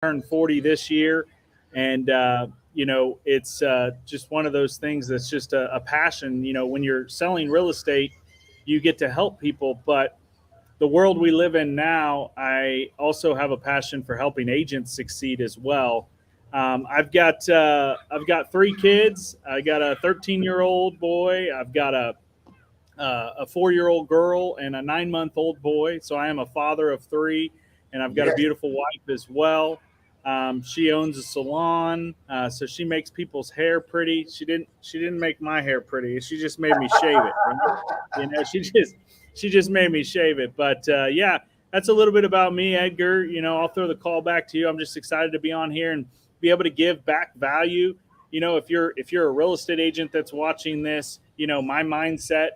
turned 40 this year, and it's just one of those things that's just a passion. When you're selling real estate, you get to help people, but the world we live in now, I also have a passion for helping agents succeed as well. I've got three kids. I got a 13-year-old boy. I've got a 4-year-old girl and a 9-month-old boy. So I am a father of three, and I've got a Yes. beautiful wife as well. She owns a salon, so she makes people's hair pretty. She didn't make my hair pretty. She just made me shave it. Right? She just made me shave it. But yeah, that's a little bit about me, Edgar. I'll throw the call back to you. I'm just excited to be on here and be able to give back value. If you're a real estate agent that's watching this, my mindset,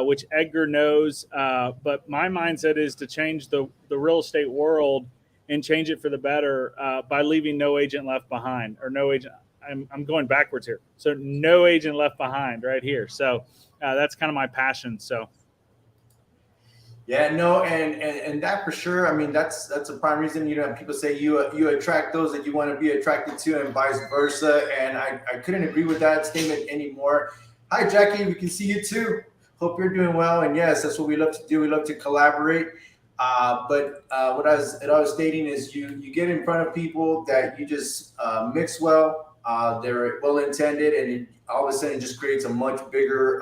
which Edgar knows. But my mindset is to change the real estate world and change it for the better by leaving no agent left behind, or no agent. I'm going backwards here. So no agent left behind right here. So that's kind of my passion. So Yeah, no, and that for sure. I mean, that's a prime reason. People say you attract those that you want to be attracted to, and vice versa. And I couldn't agree with that statement anymore. Hi, Jackie. We can see you too. Hope you're doing well. And yes, that's what we love to do. We love to collaborate. But what I was stating is you get in front of people that you just mix well. They're well intended, and all of a sudden it just creates a much bigger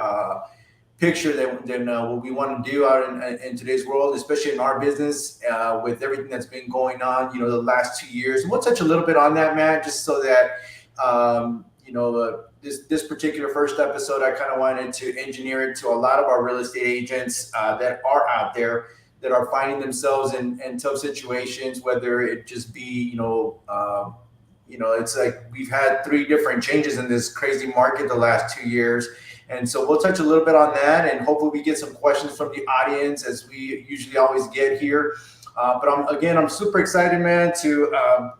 picture than what we want to do out in today's world, especially in our business, with everything that's been going on, the last 2 years. And we'll touch a little bit on that, Matt, just so that, this particular first episode, I kind of wanted to engineer it to a lot of our real estate agents that are out there that are finding themselves in tough situations, whether it just be, it's like we've had three different changes in this crazy market the last 2 years. And so we'll touch a little bit on that, and hopefully we get some questions from the audience, as we usually always get here. But I'm super excited, man, to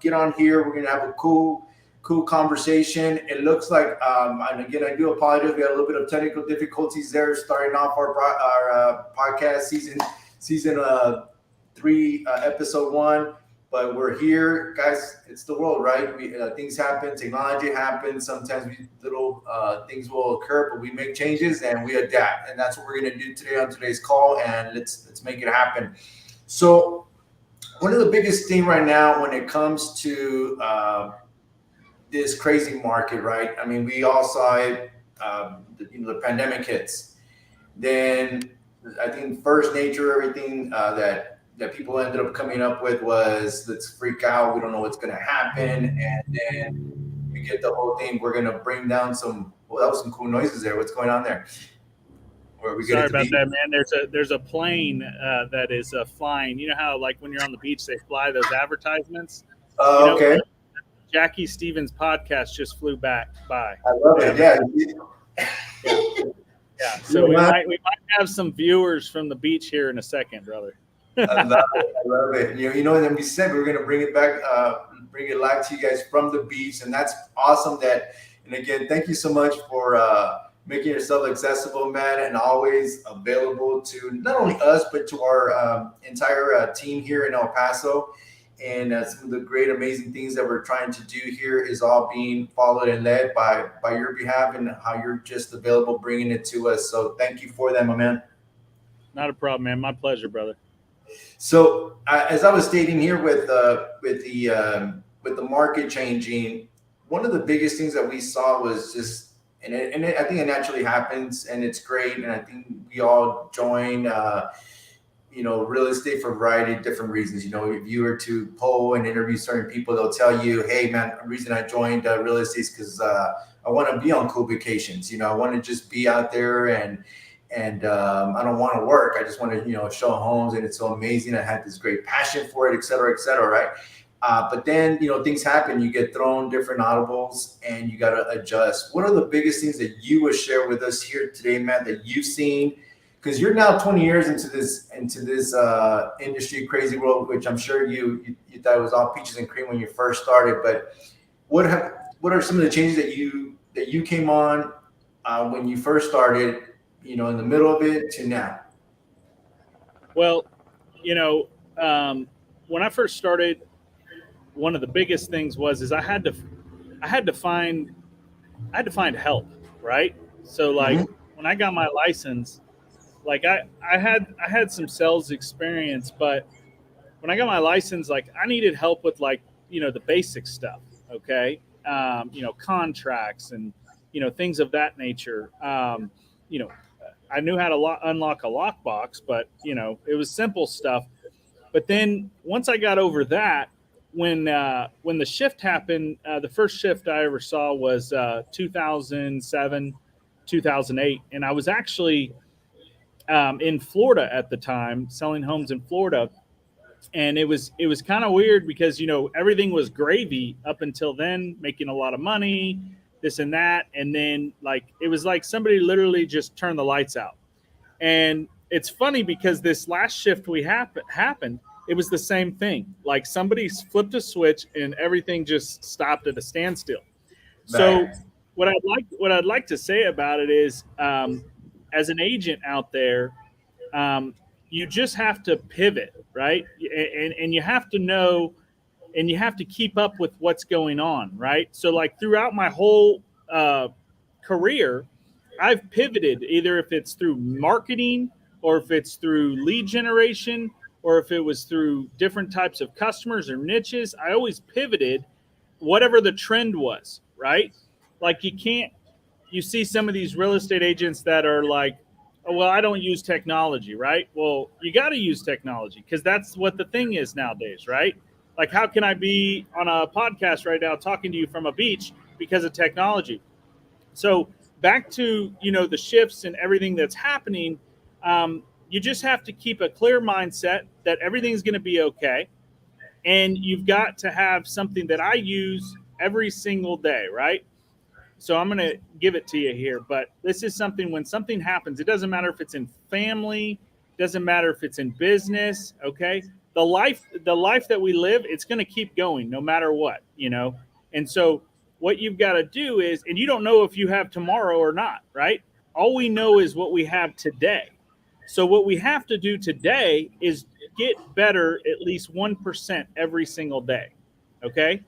get on here. We're gonna have a cool conversation. It looks like, and again, I do apologize. We had a little bit of technical difficulties there, starting off our podcast season 3, episode 1. But we're here, guys. It's the world, right? Things happen, technology happens. Sometimes little things will occur, but we make changes and we adapt, and that's what we're going to do today on today's call. And let's make it happen. So, one of the biggest thing right now when it comes to this crazy market, right? I mean, we all saw it. The pandemic hits. Then I think first nature, everything that people ended up coming up with was, let's freak out. We don't know what's going to happen. And then we get the whole thing. We're going to bring down that was some cool noises there. What's going on there? Or we get sorry it to about be. that, man. There's a plane that is flying. You know how, like, when you're on the beach, they fly those advertisements. Okay. Jackie Stevens' podcast just flew by. I love it. Yeah. Yeah. So we might have some viewers from the beach here in a second, brother. I love it. I love it. And then we said we were going to bring it back, bring it live to you guys from the beach, and that's awesome. And again, thank you so much for making yourself accessible, man, and always available to not only us but to our entire team here in El Paso. And some of the great, amazing things that we're trying to do here is all being followed and led by your behalf, and how you're just available, bringing it to us. So thank you for that, my man. Not a problem, man. My pleasure, brother. So as I was stating here with the market changing, one of the biggest things that we saw was just, I think it naturally happens, and it's great. And I think we all join, real estate for a variety of different reasons. If you were to poll and interview certain people, they'll tell you, hey, man, the reason I joined real estate is because I want to be on cool vacations. I want to just be out there, and I don't want to work. I just want to, show homes, and it's so amazing. I had this great passion for it, et cetera, right? But then, things happen. You get thrown different audibles, and you got to adjust. What are the biggest things that you would share with us here today, Matt, that you've seen? Because you're now 20 years into this industry, crazy world, which I'm sure you thought it was all peaches and cream when you first started. But what are some of the changes that you came on when you first started? In the middle of it to now? Well, when I first started, one of the biggest things was is I had to find I had to find help, right? So like Mhm. when I got my license, like I had some sales experience, but when I got my license, like I needed help with like the basic stuff, okay, contracts and things of that nature. You know, I knew how to unlock a lockbox, but it was simple stuff. But then once I got over that, when the shift happened, the first shift I ever saw was 2007, 2008, and I was actually in Florida at the time, selling homes in Florida, and it was kind of weird because everything was gravy up until then, making a lot of money, this and that, and then like it was like somebody literally just turned the lights out. And it's funny because this last shift we happened, it was the same thing. Like somebody flipped a switch and everything just stopped at a standstill. So Right. what I'd like to say about it is, as an agent out there, um, you just have to pivot, right? And you have to know, and you have to keep up with what's going on, right? So like throughout my whole career, I've pivoted, either if it's through marketing or if it's through lead generation or if it was through different types of customers or niches. I always pivoted whatever the trend was, right? Like you see some of these real estate agents that are like, oh, well, I don't use technology, right? Well, you got to use technology because that's what the thing is nowadays, right? Like, how can I be on a podcast right now talking to you from a beach because of technology? So back to the shifts and everything that's happening. You just have to keep a clear mindset that everything's going to be okay, and you've got to have something that I use every single day, right? So I'm going to give it to you here, but this is something, when something happens, it doesn't matter if it's in family, doesn't matter if it's in business, okay? The life that we live, it's going to keep going no matter what. And so what you've got to do is, and you don't know if you have tomorrow or not, right? All we know is what we have today. So what we have to do today is get better at least 1% every single day. Okay?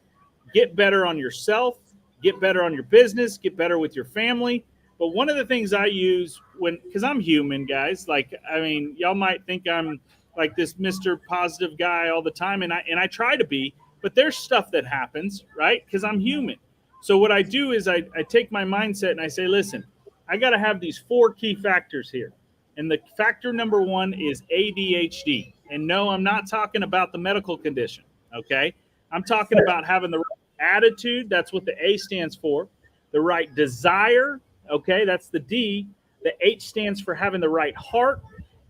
Get better on yourself, get better on your business, get better with your family. But one of the things I use because I'm human, guys, like, I mean, y'all might think I'm like this Mr. Positive guy all the time, and I try to be, but there's stuff that happens, right? Because I'm human. So what I do is I take my mindset and I say, listen, I got to have these four key factors here. And the factor number one is ADHD. And no, I'm not talking about the medical condition, okay? I'm talking about having the right attitude. That's what the A stands for. The right desire. Okay, that's the D. The H stands for having the right heart.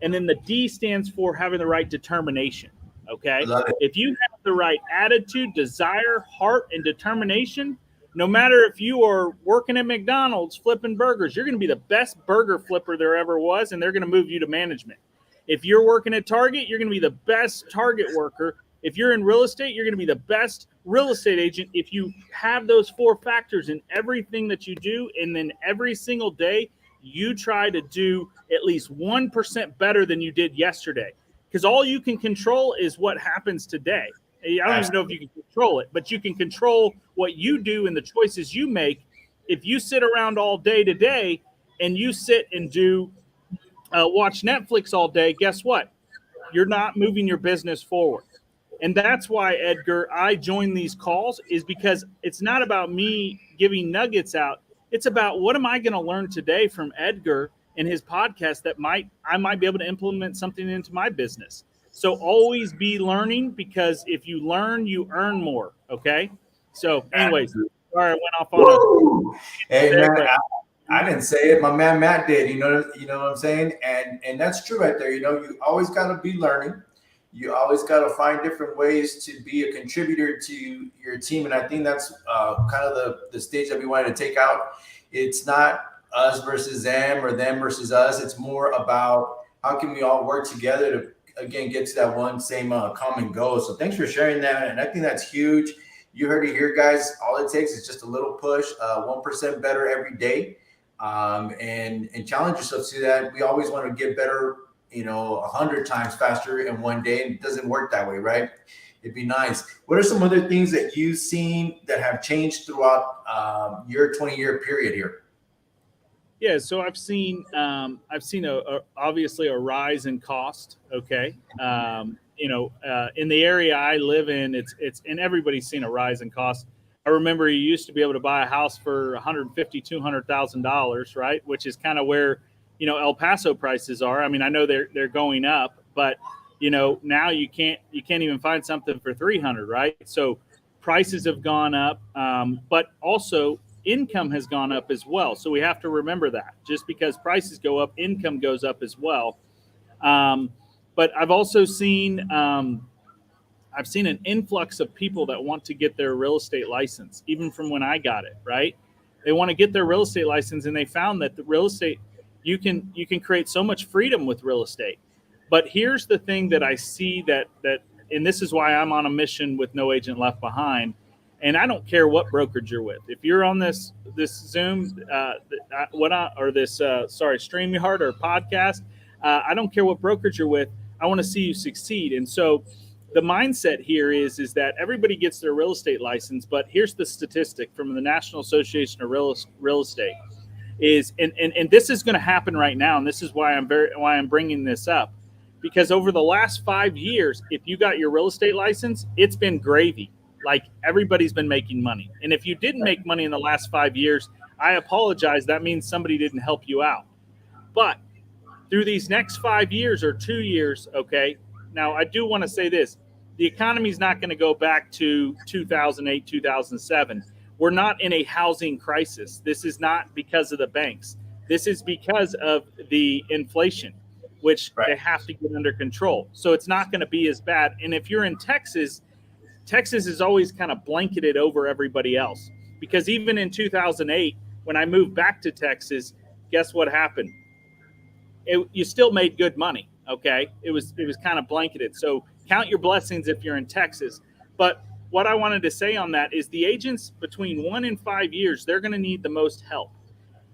And then the D stands for having the right determination. I Okay. love it. If you have the right attitude, desire, heart, and determination, no matter if you are working at McDonald's flipping burgers, you're going to be the best burger flipper there ever was, and they're going to move you to management. If you're working at Target, you're going to be the best Target worker. If you're in real estate, you're going to be the best real estate agent if you have those four factors in everything that you do. And then every single day, you try to do at least 1% better than you did yesterday. Because all you can control is what happens today. I don't even know if you can control it, but you can control what you do and the choices you make. If you sit around all day today and you sit and do watch Netflix all day, guess what? You're not moving your business forward. And that's why, Edgar, I join these calls, is because it's not about me giving nuggets out. It's about what am I going to learn today from Edgar and his podcast that I might be able to implement something into my business. So always be learning, because if you learn, you earn more. Okay. So, anyways, sorry, I went off on a Woo! Hey there, man, but I didn't say it. My man Matt did. You know what I'm saying? And that's true right there. You always got to be learning. You always got to find different ways to be a contributor to your team. And I think that's kind of the stage that we wanted to take out. It's not us versus them or them versus us. It's more about how can we all work together to again get to that one same common goal. So thanks for sharing that. And I think that's huge. You heard it here, guys. All it takes is just a little push, 1% better every day, and challenge yourself to that. We always want to get better, 100 times faster in one day, and it doesn't work that way, right? it'd be nice. What are some other things that you've seen that have changed throughout your 20-year period here? Yeah, so I've seen obviously a rise in cost. Okay, in the area I live in, it's and everybody's seen a rise in cost. I remember you used to be able to buy a house for 150, $200,000, right? Which is kind of where El Paso prices are. I mean, I know they're going up, but now you can't even find something for 300, right? So prices have gone up, but also income has gone up as well. So we have to remember that just because prices go up, income goes up as well. Um, but I've seen an influx of people that want to get their real estate license, even from when I got it. Right, they want to get their real estate license, and they found that the real estate you can create so much freedom with real estate. But here's the thing that I see and this is why I'm on a mission with No Agent Left Behind. And I don't care what brokerage you're with. If you're on this Zoom, or this StreamYard or podcast, I don't care what brokerage you're with. I want to see you succeed. And so, the mindset here is that everybody gets their real estate license. But here's the statistic from the National Association of Real Estate: and this is going to happen right now, and this is why I'm bringing this up, because over the last 5 years, if you got your real estate license, it's been gravy. Like, everybody's been making money, and if you didn't make money in the last 5 years, I apologize. That means somebody didn't help you out. But through these next 5 years or 2 years, okay. Now, I do want to say this: the economy is not going to go back to 2008, 2007. We're not in a housing crisis. This is not because of the banks. This is because of the inflation, which Right. they have to get under control. So it's not going to be as bad. And if you're in Texas, Texas is always kind of blanketed over everybody else. Because even in 2008, when I moved back to Texas, guess what happened? You still made good money. Okay, it was kind of blanketed. So count your blessings if you're in Texas. But what I wanted to say on that is the agents between 1 and 5 years, they're going to need the most help.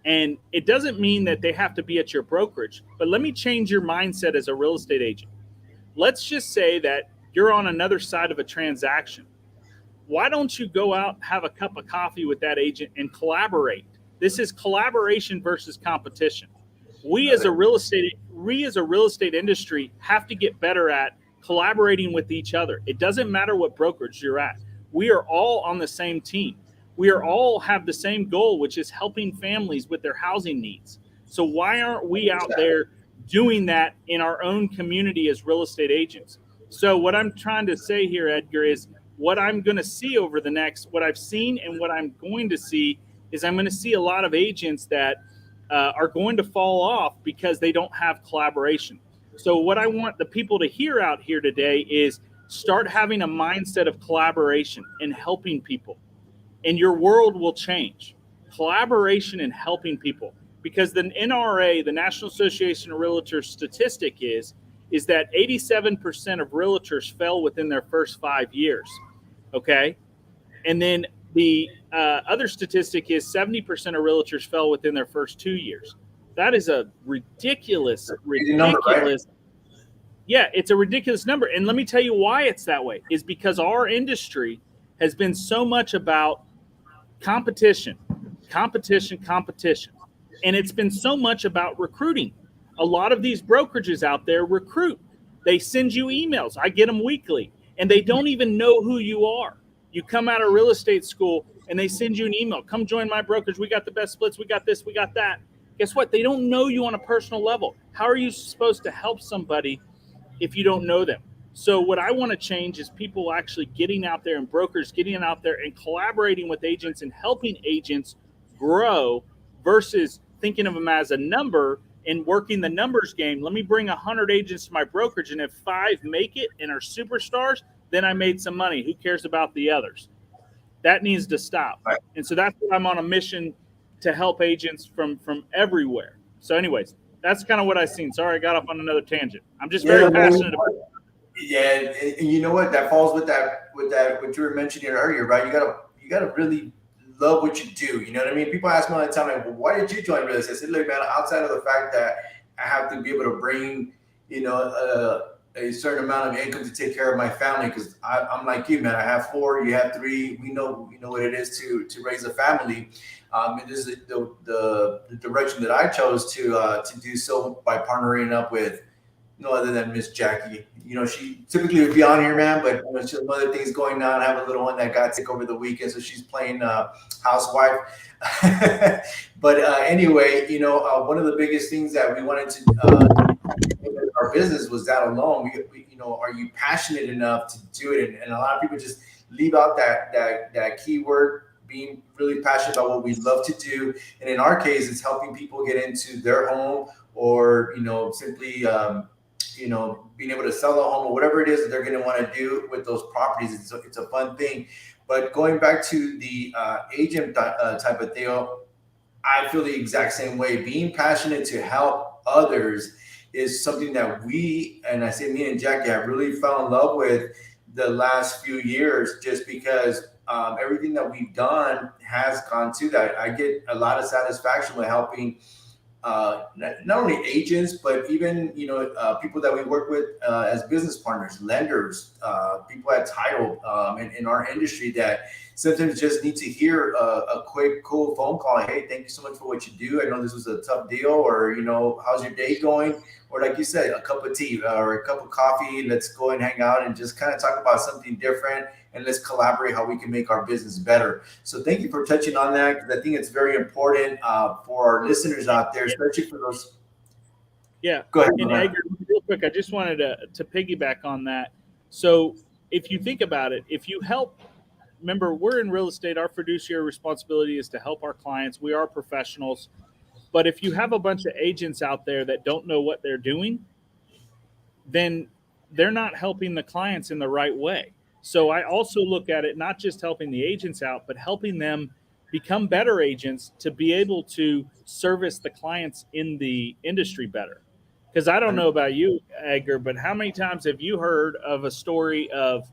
And it doesn't mean that they have to be at your brokerage, but let me change your mindset as a real estate agent. Let's just say that you're on another side of a transaction. Why don't you go out, have a cup of coffee with that agent, and collaborate? This is collaboration versus competition. We Love as a it. real estate we as a real estate industry have to get better at collaborating with each other. It doesn't matter what brokerage you're at. We are all on the same team. We are all have the same goal, which is helping families with their housing needs. So why aren't we out there doing that in our own community as real estate agents? So what I'm trying to say here, Edgar, is what I'm going to see over the next, what I've seen and what I'm going to see is I'm going to see a lot of agents that are going to fall off because they don't have collaboration. So what I want the people to hear out here today is start having a mindset of collaboration and helping people, and your world will change. Collaboration and helping people, because the NRA, the National Association of Realtors statistic is that 87% of realtors fail within their first 5 years. Okay, and then the other statistic is 70% of realtors fell within their first 2 years. That is a ridiculous, Crazy number, right? ridiculous. Yeah, it's a ridiculous number. And let me tell you why it's that way is because our industry has been so much about competition, competition, competition. And it's been so much about recruiting. A lot of these brokerages out there recruit. They send you emails. I get them weekly, and they don't even know who you are. You come out of real estate school and they send you an email. Come join my brokerage. We got the best splits. We got this. We got that. Guess what? They don't know you on a personal level. How are you supposed to help somebody if you don't know them? So what I want to change is people actually getting out there and brokers getting out there and collaborating with agents and helping agents grow versus thinking of them as a number and working the numbers game. Let me bring 100 agents to my brokerage, and if 5 make it and are superstars, then I made some money. Who cares about the others? That needs to stop. Right. And so that's what I'm on a mission to help agents from everywhere. So anyways, that's kind of what I've seen. Sorry, I got off on another tangent. I'm just very Yeah, passionate man. about. Yeah, and you know what? That falls with that what you were mentioning earlier, right? You gotta really love what you do. You know what I mean? People ask me all the time, like, well, why did you join real estate? I said, look, man, outside of the fact that I have to be able to bring, you know, a certain amount of income to take care of my family, because I'm like you, man. I have four, you have three. We know what it is to raise a family. And this is the direction that I chose to do so by partnering up with no other than Miss Jackie. She typically would be on here, man, but she has some other things going on. I have a little one that got sick over the weekend, so she's playing housewife. But anyway, one of the biggest things that we wanted to our business was that alone. Are you passionate enough to do it? And a lot of people just leave out that keyword, being really passionate about what we love to do. And in our case, it's helping people get into their home, or simply being able to sell a home, or whatever it is that they're going to want to do with those properties. It's a fun thing. But going back to the agent type of deal, I feel the exact same way. Being passionate to help others is something that and I say me and Jackie, I really fell in love with the last few years, just because everything that we've done has gone to that. I get a lot of satisfaction with helping not only agents, but even people that we work with as business partners, lenders, people at title in our industry, that sometimes just need to hear a quick, cool phone call. Hey, thank you so much for what you do. I know this was a tough deal, or how's your day going? Or like you said, a cup of tea or a cup of coffee. Let's go and hang out and just kind of talk about something different, and let's collaborate how we can make our business better. So thank you for touching on that, because I think it's very important for our listeners out there, especially for those. Yeah. Go ahead, And man. Edgar, real quick, I just wanted to piggyback on that. So if you think about it, if you help, remember, we're in real estate, our fiduciary responsibility is to help our clients. We are professionals. But if you have a bunch of agents out there that don't know what they're doing, then they're not helping the clients in the right way. So I also look at it not just helping the agents out, but helping them become better agents to be able to service the clients in the industry better. Because I don't know about you, Edgar, but how many times have you heard of a story of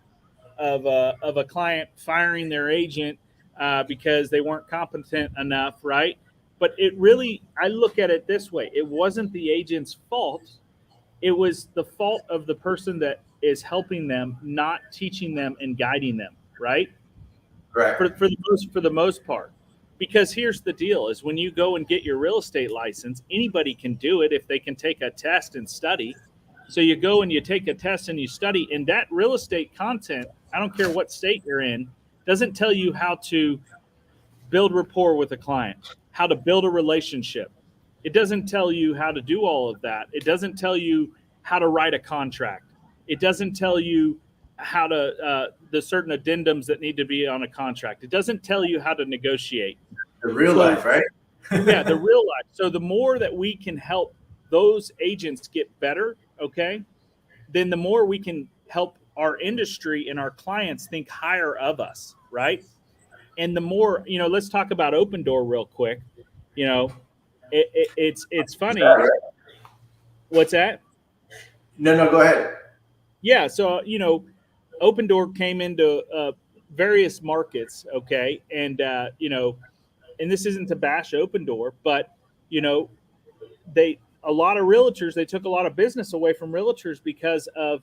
a client firing their agent because they weren't competent enough, right? But it really, I look at it this way: it wasn't the agent's fault, it was the fault of the person that is helping them, not teaching them and guiding them, right? Right. For the most part. Because here's the deal: is when you go and get your real estate license, anybody can do it if they can take a test and study. So you go and you take a test and you study, and that real estate content, I don't care what state you're in, doesn't tell you how to build rapport with a client, how to build a relationship. It doesn't tell you how to do all of that. It doesn't tell you how to write a contract. It doesn't tell you how to the certain addendums that need to be on a contract. It doesn't tell you how to negotiate. The real So life, right? yeah, the real life. So the more that we can help those agents get better, okay, then the more we can help our industry and our clients think higher of us, right? And the more, let's talk about Open Door real quick. You know, it's funny. What's that? No, no, go ahead. Yeah, so Open Door came into various markets, okay, and and this isn't to bash Open Door, but you know, they a lot of realtors, they took a lot of business away from realtors because of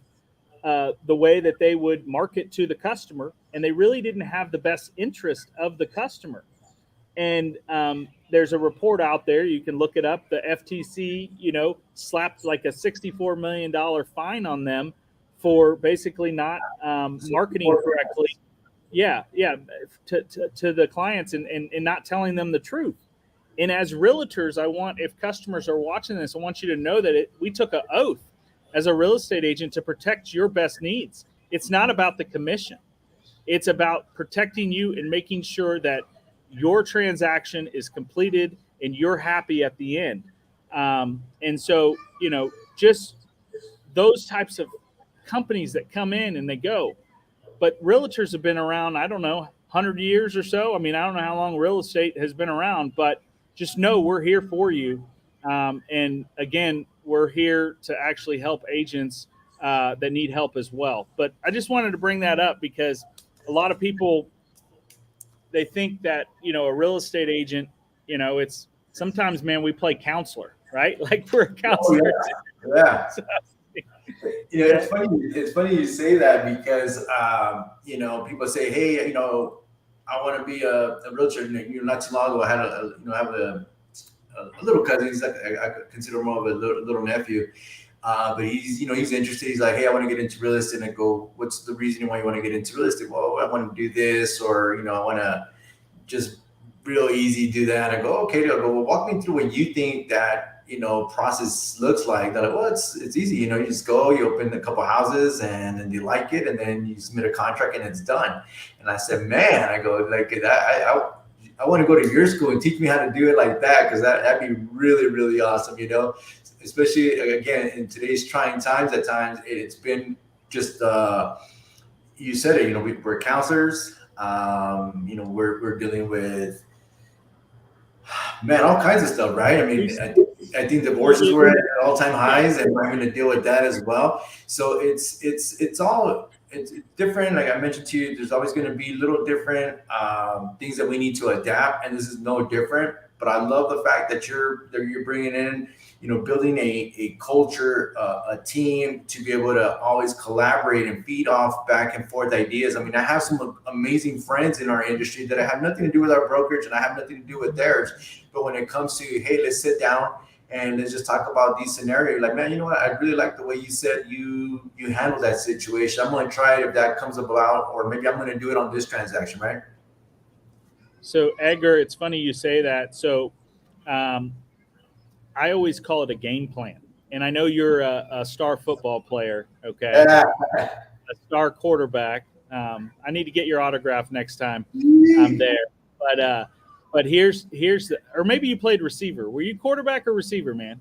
the way that they would market to the customer, and they really didn't have the best interest of the customer. And there's a report out there, you can look it up. The FTC, slapped like a $64 million fine on them for basically not marketing correctly. Yeah, yeah, to the clients, and not telling them the truth. And as realtors, if customers are watching this, I want you to know that we took an oath as a real estate agent to protect your best needs. It's not about the commission. It's about protecting you and making sure that your transaction is completed and you're happy at the end. And so, just those types of companies that come in and they go. But realtors have been around, I don't know, 100 years or so. I mean, I don't know how long real estate has been around, but just know we're here for you. And again, we're here to actually help agents that need help as well. But I just wanted to bring that up because a lot of people, they think that, a real estate agent, it's sometimes, man, we play counselor, right? Like we're a Oh counselor. yeah, yeah. So, Yeah. It's funny. It's funny you say that because people say, "Hey, I want to be a realtor." And, not too long ago, I had have a little cousin. He's like I consider more of a little nephew, but he's interested. He's like, "Hey, I want to get into real estate." And I go, "What's the reason why you want to get into real estate?" Well, I want to do this, or I want to just real easy do that. I go, okay. They'll go, well, walk me through what you think that process looks like. They're like, well, it's easy. You just go, you open a couple houses, and then you like it, and then you submit a contract, and it's done. And I said, man, I go like that. I want to go to your school and teach me how to do it like that, because that'd be really really awesome. Especially again in today's trying times. At times it's been just you said it. We're counselors. We're dealing with, man, all kinds of stuff, right? I mean, I think Well, divorces were at all-time yeah. highs, and we're having to deal with that as well. So it's different. Like I mentioned to you, there's always going to be little different things that we need to adapt, and this is no different. But I love the fact that you're bringing in, building a culture, a team to be able to always collaborate and feed off back and forth ideas. I mean, I have some amazing friends in our industry that have nothing to do with our brokerage, and I have nothing to do with theirs. But when it comes to, hey, let's sit down and let's just talk about these scenarios. Like, man, you know what? I really like the way you said you handled that situation. I'm going to try it if that comes about, or maybe I'm going to do it on this transaction, right? So Edgar, it's funny you say that. So um, I always call it a game plan. And I know you're a star football player, okay? A star quarterback. I need to get your autograph next time I'm there. But here's the, or maybe you played receiver. Were you quarterback or receiver, man?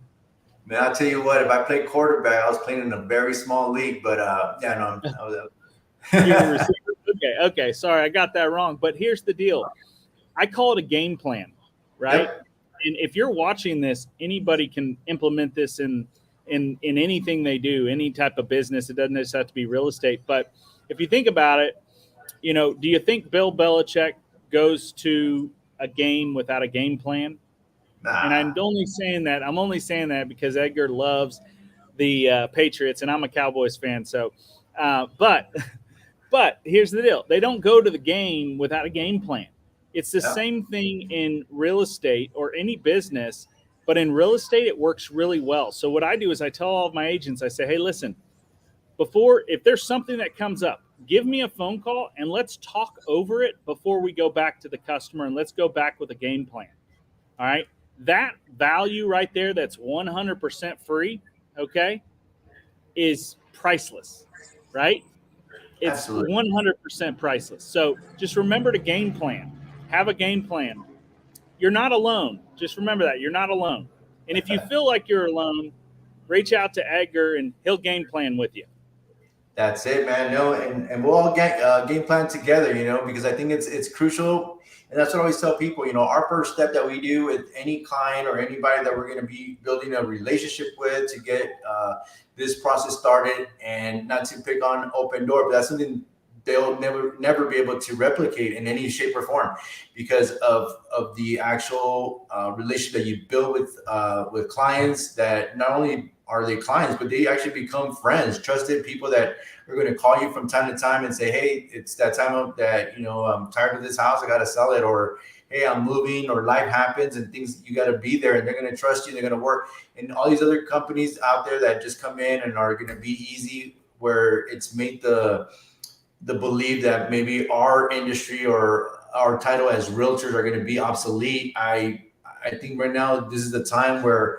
Man, I'll tell you what. If I played quarterback, I was playing in a very small league, but yeah, no, I was. You were a receiver. Okay, okay. Sorry, I got that wrong. But here's the deal. I call it a game plan, right? Yep, And if you're watching this, anybody can implement this in anything they do, any type of business. It doesn't necessarily have to be real estate. But if you think about it, do you think Bill Belichick goes to a game without a game plan? And I'm nah, only saying that. I'm only saying that because Edgar loves the Patriots, and I'm a Cowboys fan. So, but but here's the deal: they don't go to the game without a game plan. It's the yep, same thing in real estate or any business, but in real estate, it works really well. So what I do is I tell all of my agents, I say, hey, listen, before if there's something that comes up, give me a phone call and let's talk over it before we go back to the customer, and let's go back with a game plan. All right. That value right there, that's 100% free, okay, is priceless, right? It's absolutely. 100% priceless. So just remember to game plan. Have a game plan. You're not alone. Just remember that you're not alone. And if you feel like you're alone, reach out to Edgar and he'll game plan with you. That's it, man. No, and we'll all get game plan together, because I think it's crucial, and that's what I always tell people. Our first step that we do with any client or anybody that we're going to be building a relationship with to get this process started, and not to pick on open door, but that's something they'll never be able to replicate in any shape or form, because of the actual relationship that you build with clients, that not only are they clients, but they actually become friends, trusted people that are going to call you from time to time and say, hey, it's that time of that, I'm tired of this house, I got to sell it, or hey, I'm moving, or life happens and things, you got to be there, and they're going to trust you, they're going to work. And all these other companies out there that just come in and are going to be easy, where it's made the belief that maybe our industry or our title as realtors are going to be obsolete. I think right now this is the time where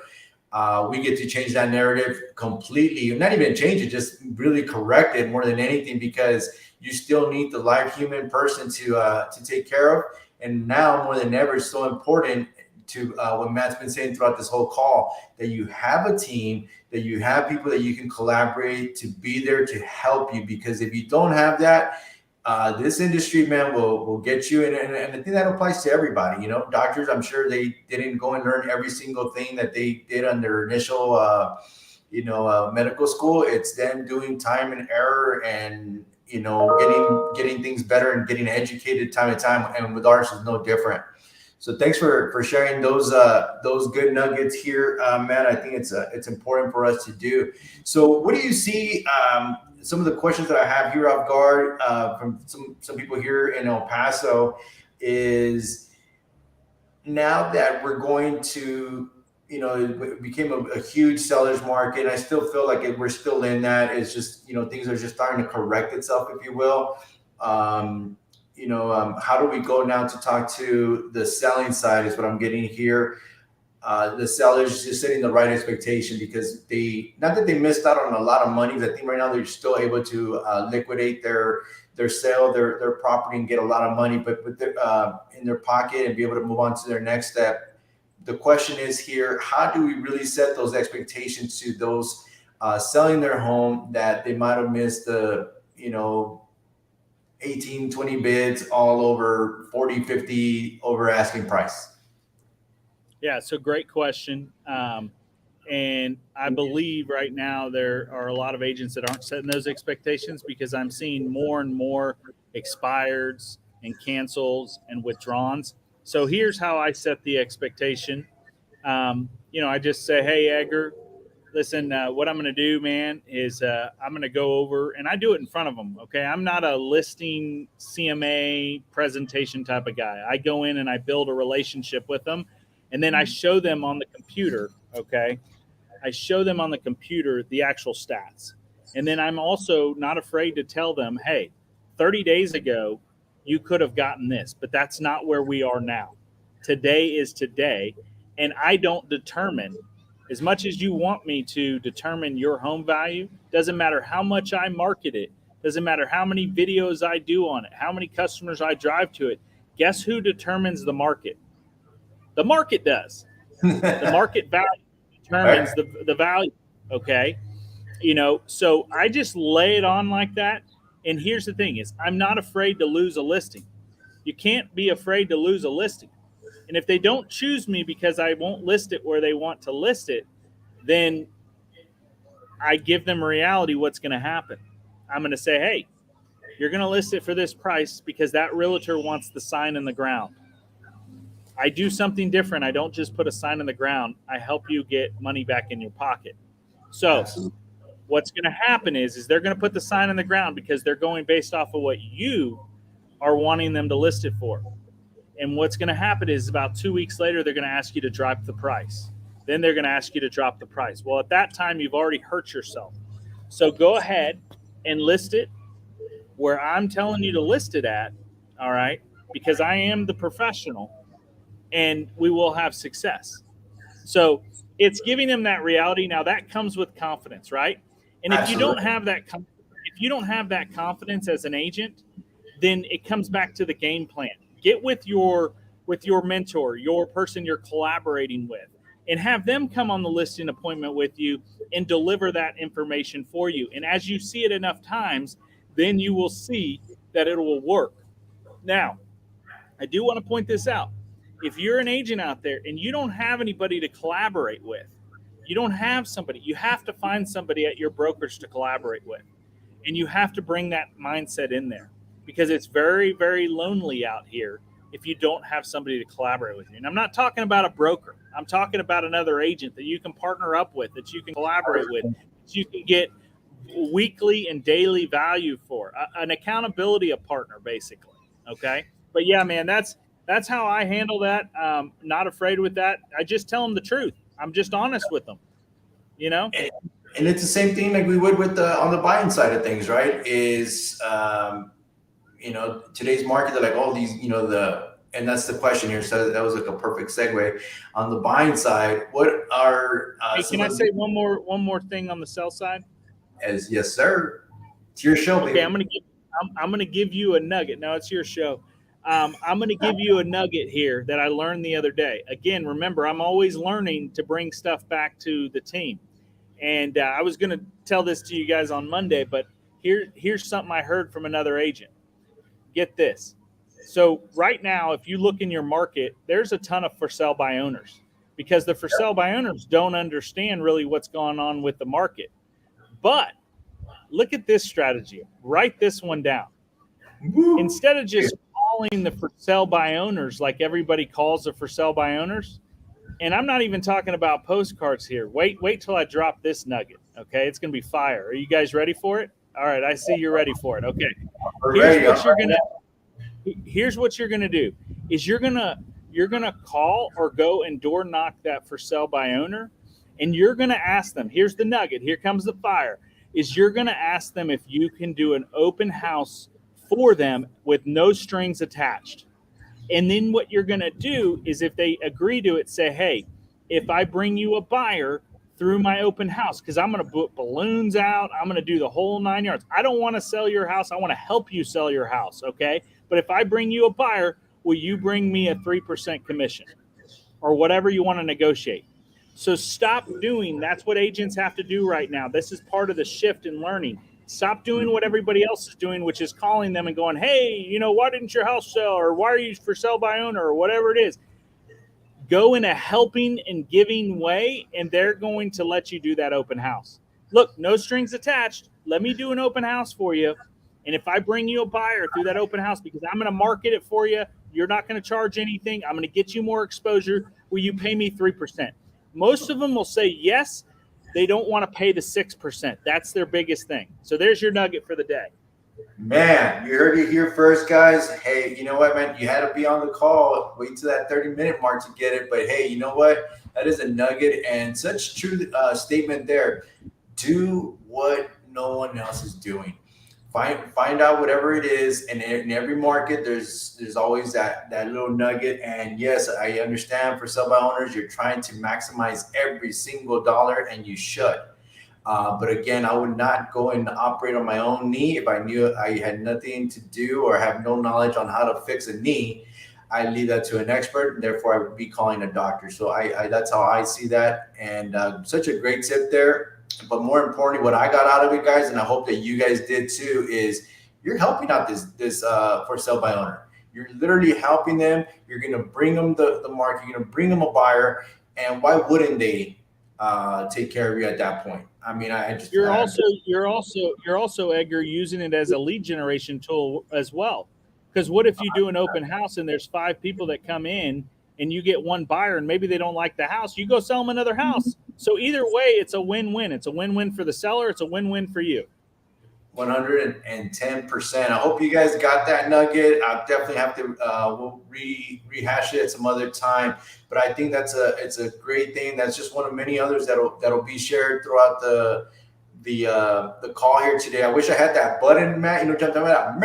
we get to change that narrative completely, not even change it, just really correct it more than anything, because you still need the live human person to take care of. And now more than ever, it's so important to what Matt's been saying throughout this whole call, that you have a team, that you have people that you can collaborate to be there to help you. Because if you don't have that, this industry, man, will get you. And I think that applies to everybody. Doctors, I'm sure they didn't go and learn every single thing that they did on their initial, medical school. It's them doing time and error, and getting things better and getting educated time to time. And with ours is no different. So thanks for sharing those good nuggets here, Matt. I think it's important for us to do. So what do you see? Some of the questions that I have here off guard from some people here in El Paso is, now that we're going to, it became a huge seller's market. I still feel like we're still in that. It's just, things are just starting to correct itself, if you will. How do we go now to talk to the selling side is what I'm getting here. The sellers just setting the right expectation, because not that they missed out on a lot of money, but I think right now they're still able to liquidate their sale, their property, and get a lot of money, but with in their pocket, and be able to move on to their next step. The question is here, how do we really set those expectations to those selling their home, that they might have missed the 18, 20 bids all over 40, 50 over asking price? Yeah, so great question. And I believe right now there are a lot of agents that aren't setting those expectations, because I'm seeing more and more expireds and cancels and withdrawals. So here's how I set the expectation. I just say, hey, Edgar, listen, what I'm going to do, man, is I'm going to go over, and I do it in front of them. Okay. I'm not a listing CMA presentation type of guy. I go in and I build a relationship with them, and then I show them on the computer. Okay. I show them on the computer the actual stats. And then I'm also not afraid to tell them, hey, 30 days ago, you could have gotten this, but that's not where we are now. Today is today. And I don't determine, as much as you want me to determine your home value, doesn't matter how much I market it, doesn't matter how many videos I do on it, how many customers I drive to it. Guess who determines the market? The market does. The market value determines Right. the value. Okay. So I just lay it on like that. And here's the thing is, I'm not afraid to lose a listing. You can't be afraid to lose a listing. And if they don't choose me because I won't list it where they want to list it, then I give them a reality what's going to happen. I'm going to say, hey, you're going to list it for this price because that realtor wants the sign in the ground. I do something different. I don't just put a sign in the ground. I help you get money back in your pocket. So Absolutely. what's going to happen is they're going to put the sign in the ground because they're going based off of what you are wanting them to list it for. And what's going to happen is about 2 weeks later, they're going to ask you to drop the price. Then they're going to ask you to drop the price. Well, at that time, you've already hurt yourself. So go ahead and list it where I'm telling you to list it at. All right. Because I am the professional, and we will have success. So it's giving them that reality. Now that comes with confidence, right? And if you don't Absolutely. have that, if you don't have that confidence as an agent, then it comes back to the game plan. Get with your mentor, your person you're collaborating with, and have them come on the listing appointment with you and deliver that information for you. And as you see it enough times, then you will see that it will work. Now, I do want to point this out. If you're an agent out there and you don't have anybody to collaborate with, you don't have somebody, you have to find somebody at your brokerage to collaborate with. And you have to bring that mindset in there, because it's very, very lonely out here if you don't have somebody to collaborate with you. And I'm not talking about a broker. I'm talking about another agent that you can partner up with, that you can collaborate with, that you can get weekly and daily value for, an accountability partner, basically. Okay. But yeah, man, that's how I handle that. Not afraid with that. I just tell them the truth. I'm just honest with them, you know? And it's the same thing like we would with on the buying side of things, right? Is today's market, they're like, oh, these, and that's the question here. So that was like a perfect segue. On the buying side, what are Hey, some can I of the, say one more thing on the sell side? as yes, sir. It's your show, Okay, baby. I'm gonna give you a nugget. Now it's your show. I'm gonna give you a nugget here that I learned the other day. Again, remember, I'm always learning to bring stuff back to the team. And I was gonna tell this to you guys on Monday, but here's something I heard from another agent. Get this. So right now, if you look in your market, there's a ton of for sale by owners, because the for sale by owners don't understand really what's going on with the market. But look at this strategy. Write this one down. Woo. Instead of just calling the for sale by owners like everybody calls the for sale by owners. And I'm not even talking about postcards here. Wait till I drop this nugget. Okay, it's gonna be fire. Are you guys ready for it? All right, I see you're ready for it. Okay, We're here's ready. what you're gonna here's what you're gonna do is you're gonna call or go and door knock that for sale by owner, and you're gonna ask them. Here's the nugget. Here comes the fire. Is you're gonna ask them if you can do an open house for them with no strings attached. And then what you're going to do is if they agree to it, say, hey, if I bring you a buyer through my open house, because I'm going to put balloons out, I'm going to do the whole 9 yards. I don't want to sell your house. I want to help you sell your house. Okay. But if I bring you a buyer, will you bring me a 3% commission or whatever you want to negotiate? So stop doing. That's what agents have to do right now. This is part of the shift in learning. Stop doing what everybody else is doing, which is calling them and going, hey, why didn't your house sell? Or why are you for sale by owner? Or whatever it is. Go in a helping and giving way, and they're going to let you do that open house. Look, no strings attached. Let me do an open house for you. And if I bring you a buyer through that open house, because I'm going to market it for you, you're not going to charge anything. I'm going to get you more exposure. Will you pay me 3%? Most of them will say yes. They don't want to pay the 6%. That's their biggest thing. So there's your nugget for the day. Man, you heard it here first, guys. Hey, you know what, man? You had to be on the call. Wait till that 30-minute mark to get it. But hey, you know what? That is a nugget and such true statement there. Do what no one else is doing. Find out whatever it is, and in every market, there's always that little nugget. And yes, I understand for sell by owners, you're trying to maximize every single dollar, and you should. But again, I would not go and operate on my own knee if I knew I had nothing to do or have no knowledge on how to fix a knee. I leave that to an expert, and therefore I would be calling a doctor. So I that's how I see that, and such a great tip there. But more importantly, what I got out of it, guys, and I hope that you guys did too, is you're helping out this for sale by owner. You're literally helping them. You're going to bring them the market. You're going to bring them a buyer, and why wouldn't they take care of you at that point? I mean, I just you're also Edgar using it as a lead generation tool as well. Because what if you do an open house and there's 5 people that come in and you get one buyer and maybe they don't like the house, you go sell them another house. So either way, it's a win-win. It's a win-win for the seller. It's a win-win for you. 110%. I hope you guys got that nugget. I'll definitely have to we'll rehash it at some other time. But I think it's a great thing. That's just one of many others that'll be shared throughout the call here today. I wish I had that button, Matt. Jump about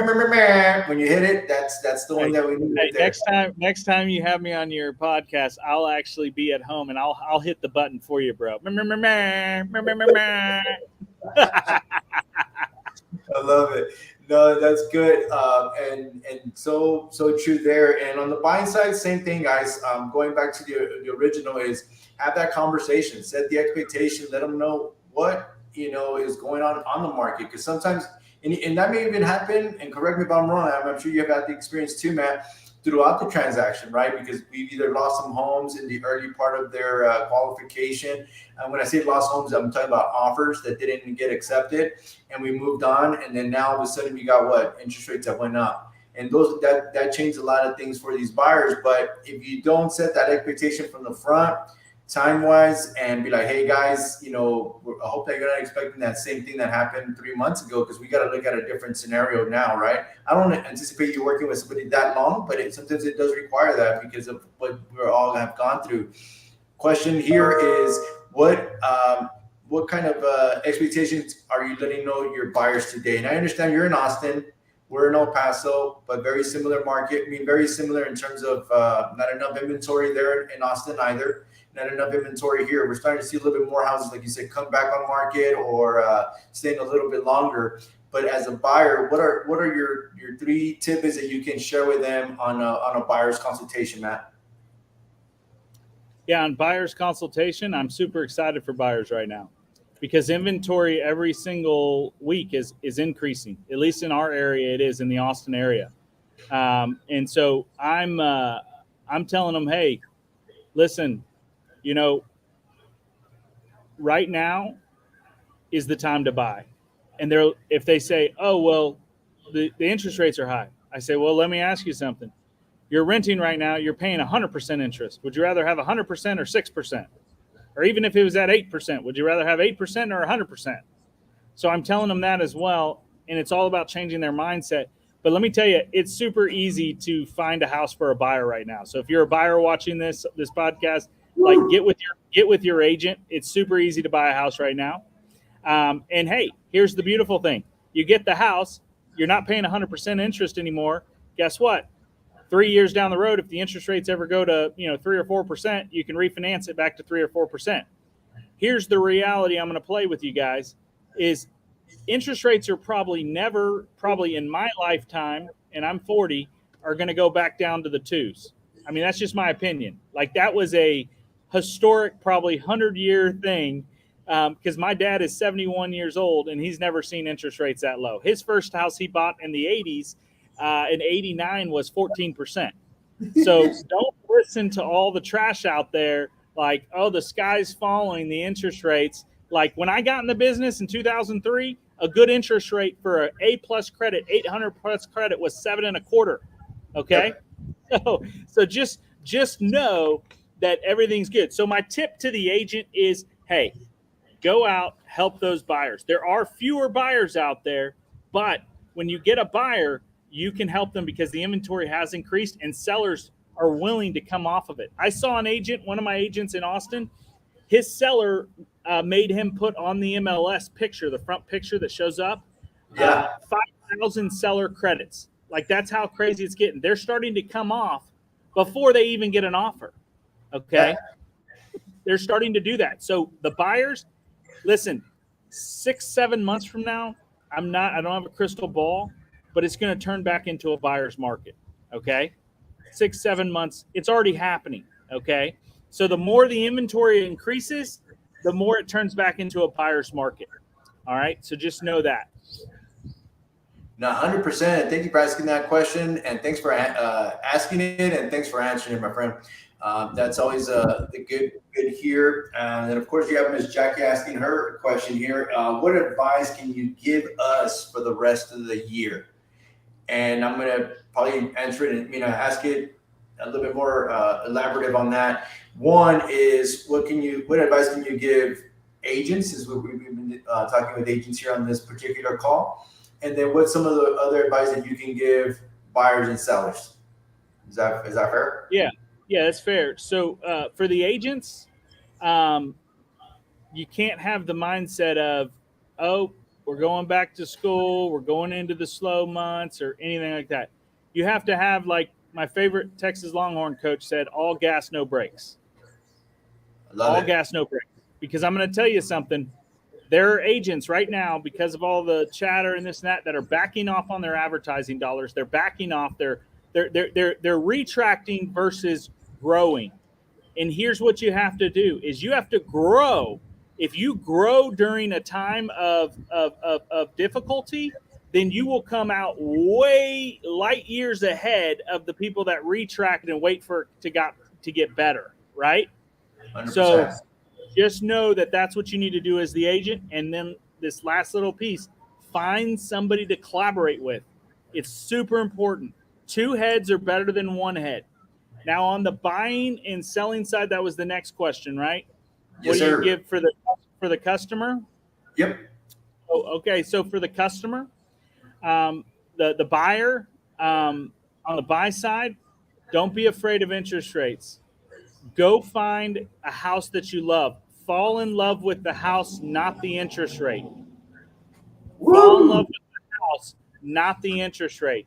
when you hit it. That's the one that we need right there. Next time you have me on your podcast, I'll actually be at home and I'll hit the button for you, bro. I love it. No, that's good, and so true there. And on the buying side, same thing, guys. Going back to the original is have that conversation, set the expectation, let them know what is going on the market, because sometimes, and that may even happen. And correct me if I'm wrong. I'm sure you have had the experience too, Matt, throughout the transaction, right? Because we've either lost some homes in the early part of their qualification. And when I say lost homes, I'm talking about offers that didn't get accepted, and we moved on. And then now all of a sudden we got what? Interest rates that went up. And that changed a lot of things for these buyers. But if you don't set that expectation from the front, time-wise, and be like, hey guys, I hope that you're not expecting that same thing that happened 3 months ago, because we got to look at a different scenario now, right? I don't anticipate you working with somebody that long, but sometimes it does require that because of what we all have gone through. Question here is what kind of expectations are you letting know your buyers today? And I understand you're in Austin, we're in El Paso, but very similar market. I mean, very similar in terms of not enough inventory there in Austin either. Not enough inventory here. We're starting to see a little bit more houses, like you said, come back on market or staying a little bit longer. But as a buyer, what are your 3 tips that you can share with them on a buyer's consultation, Matt? Yeah, on buyer's consultation, I'm super excited for buyers right now because inventory every single week is increasing. At least in our area, it is in the Austin area, and so I'm telling them, hey, listen, right now is the time to buy. And if they say, oh, well, the interest rates are high, I say, well, let me ask you something. You're renting right now, you're paying 100% interest. Would you rather have 100% or 6%? Or even if it was at 8%, would you rather have 8% or 100%? So I'm telling them that as well. And it's all about changing their mindset. But let me tell you, it's super easy to find a house for a buyer right now. So if you're a buyer watching this podcast, like get with your agent. It's super easy to buy a house right now. And hey, here's the beautiful thing: you get the house, you're not paying 100% interest anymore. Guess what? 3 years down the road, if the interest rates ever go to 3 or 4%, you can refinance it back to 3 or 4%. Here's the reality I'm going to play with you guys: is interest rates are probably in my lifetime, and I'm 40, are going to go back down to the twos. I mean, that's just my opinion. Like, that was a historic, probably 100-year thing, because my dad is 71 years old and he's never seen interest rates that low. His first house he bought in the 80s, in 89, was 14%. So don't listen to all the trash out there like, oh, the sky's falling, the interest rates. Like, when I got in the business in 2003, a good interest rate for an A plus credit, 800 plus credit, was 7.25. Okay. Yep. So just know that everything's good. So my tip to the agent is, hey, go out, help those buyers. There are fewer buyers out there, but when you get a buyer, you can help them because the inventory has increased and sellers are willing to come off of it. I saw an agent, one of my agents in Austin, his seller made him put on the MLS picture, the front picture that shows up, Yeah. 5,000 seller credits. Like, that's how crazy it's getting. They're starting to come off before they even get an offer. Yeah. Okay. They're starting to do that. So the buyers, listen, 6-7 months from now, I don't have a crystal ball, but it's going to turn back into a buyer's market. Okay. 6-7 months, it's already happening. Okay. So the more the inventory increases, the more it turns back into a buyer's market. All right. So just know that. No, 100%. Thank you for asking that question, and thanks for asking it, and thanks for answering it, my friend. That's always the good here. And of course, you have Miss Jackie asking her question here. What advice can you give us for the rest of the year? And I'm gonna probably answer it and ask it a little bit more elaborative on that. One is, what advice can you give agents? Is what we've been talking with agents here on this particular call. And then what's some of the other advice that you can give buyers and sellers? Is that fair? Yeah. Yeah, that's fair. So for the agents, um, you can't have the mindset of, oh, we're going back to school, we're going into the slow months or anything like that. You have to have, like my favorite Texas Longhorn coach said, all gas, no brakes. I love All it. gas, no brakes. Because I'm going to tell you something. There are agents right now, because of all the chatter and this and that are backing off on their advertising dollars. They're backing off. They're retracting versus growing. And here's what you have to do: is you have to grow. If you grow during a time of difficulty, then you will come out way light years ahead of the people that retract and wait for it to get better, right? So 100%. just know that that's what you need to do as the agent. And then this last little piece: find somebody to collaborate with. It's super important. Two heads are better than one head. Now, on the buying and selling side, that was the next question, right? What Yes, do you sir. give for the customer? Yep. Oh, okay, so for the customer, the buyer, on the buy side, don't be afraid of interest rates. Go find a house that you love. Fall in love with the house, not the interest rate. Fall in love Woo! with the house, not the interest rate.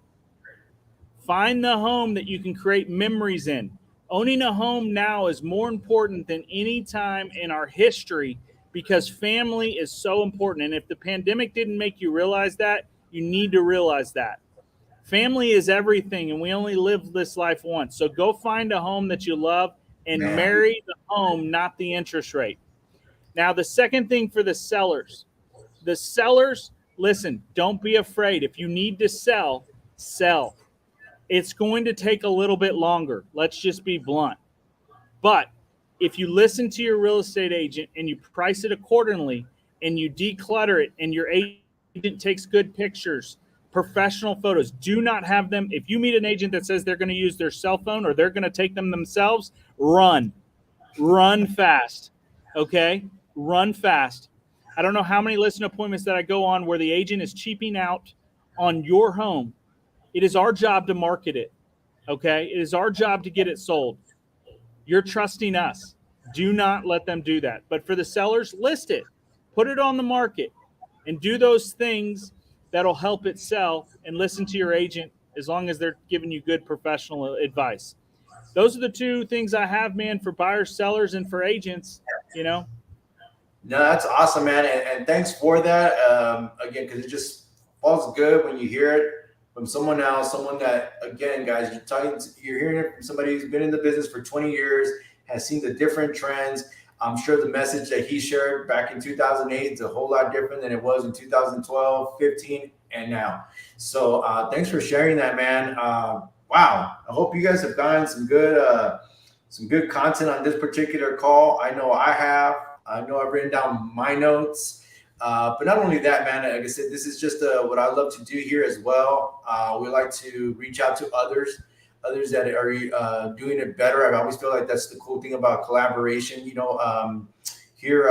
Find the home that you can create memories in. Owning a home now is more important than any time in our history because family is so important. And if the pandemic didn't make you realize that, you need to realize that. Family is everything, and we only live this life once. So go find a home that you love and Man. marry the home, not the interest rate. Now, the second thing for the sellers, listen, don't be afraid. If you need to sell, sell. It's going to take a little bit longer. Let's just be blunt. But if you listen to your real estate agent and you price it accordingly and you declutter it and your agent takes good pictures, Professional photos. Do not have them. If you meet an agent that says they're going to use their cell phone or they're going to take them themselves, run fast. Okay. Run fast. I don't know how many listing appointments that I go on where the agent is cheaping out on your home. It is our job to market it. Okay. It is our job to get it sold. You're trusting us. Do not let them do that. But for the sellers, list it, put it on the market, and do those things that'll help it sell, and listen to your agent as long as they're giving you good professional advice. Those are the two things I have, man, for buyers, sellers, and for agents, you know. No, that's awesome, man, and thanks for that. Again, because it just falls good when you hear it from someone else, someone that, again, guys, you're hearing it from somebody who's been in the business for 20 years, has seen the different trends. I'm sure the message that he shared back in 2008 is a whole lot different than it was in 2012, 15, and now. So thanks for sharing that, man. Wow, I hope you guys have gotten some good content on this particular call. I know I have. I know I've written down my notes. But not only that, man, like I said, this is just what I love to do here as well. We like to reach out to others that are doing it better. I always feel like that's the cool thing about collaboration. Here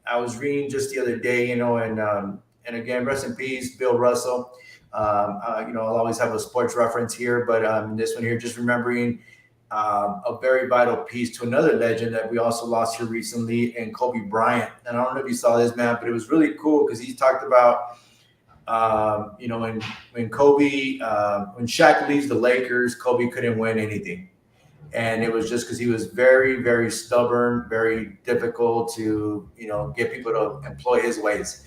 I was reading just the other day, and again, rest in peace, Bill Russell. I'll always have a sports reference here, but this one here, just remembering a very vital piece to another legend that we also lost here recently, and Kobe Bryant. And I don't know if you saw this, man, but it was really cool because he talked about, when Kobe, when Shaq leaves the Lakers, Kobe couldn't win anything. And it was just because he was very, very stubborn, very difficult to, get people to employ his ways.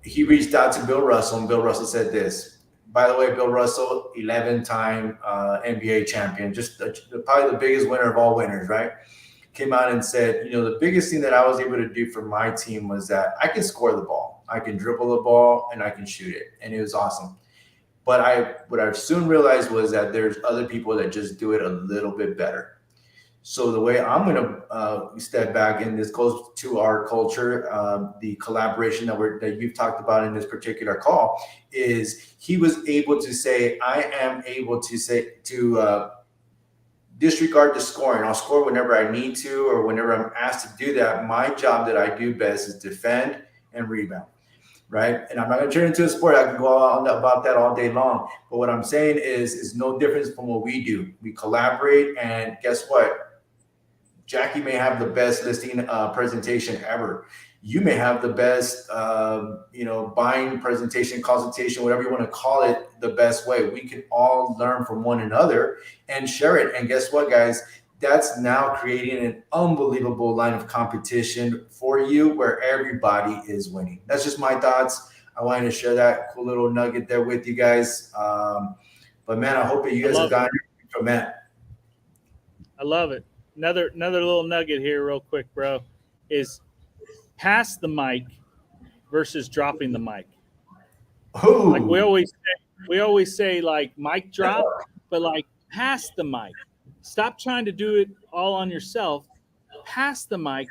He reached out to Bill Russell, and Bill Russell said this. By the way, Bill Russell, 11-time NBA champion, just probably the biggest winner of all winners, right? Came out and said, the biggest thing that I was able to do for my team was that I can score the ball, I can dribble the ball, and I can shoot it. And it was awesome. But what I soon realized was that there's other people that just do it a little bit better. So the way I'm going to step back, and this goes to our culture, the collaboration that you've talked about in this particular call, is he was able to say, I am able to disregard the scoring. I'll score whenever I need to, or whenever I'm asked to do that. My job that I do best is defend and rebound. Right. And I'm not going to turn it into a sport. I can go on about that all day long. But what I'm saying is no difference from what we do. We collaborate, and guess what? Jackie may have the best listing presentation ever. You may have the best, buying presentation, consultation, whatever you want to call it, the best way. We can all learn from one another and share it. And guess what, guys? That's now creating an unbelievable line of competition for you where everybody is winning. That's just my thoughts. I wanted to share that cool little nugget there with you guys. But man, I hope that you guys have gotten it from that. I love it. Another little nugget here real quick, bro, is pass the mic versus dropping the mic. Ooh. Like we always say like mic drop, but like pass the mic. Stop trying to do it all on yourself. Pass the mic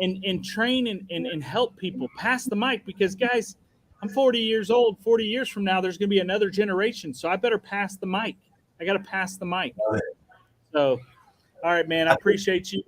and train and help people. Pass the mic, because guys, I'm 40 years old. 40 years from now, there's going to be another generation. So I better pass the mic. I got to pass the mic. So, all right, man, I appreciate you.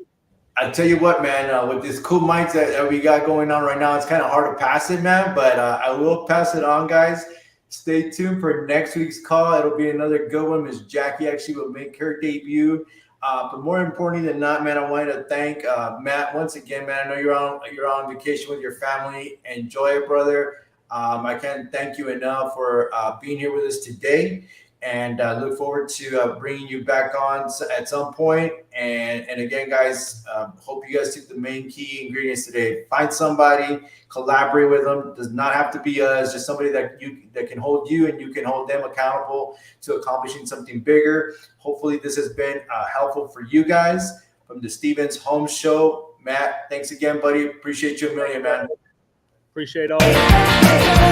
I tell you what, man, with this cool mics that we got going on right now, it's kind of hard to pass it, man, but I will pass it on, guys. Stay tuned for next week's call. It'll be another good one. Miss Jackie actually will make her debut. But more importantly than not, man, I wanted to thank Matt once again, man. I know you're on vacation with your family. Enjoy it, brother. I can't thank you enough for being here with us today. And look forward to bringing you back on at some point. And again, guys, hope you guys took the main key ingredients today. Find somebody, collaborate with them. Does not have to be us, just somebody that can hold you and you can hold them accountable to accomplishing something bigger. Hopefully this has been helpful for you guys. From the Stevens Home Show, Matt, thanks again, buddy. Appreciate you a million, man. Appreciate all.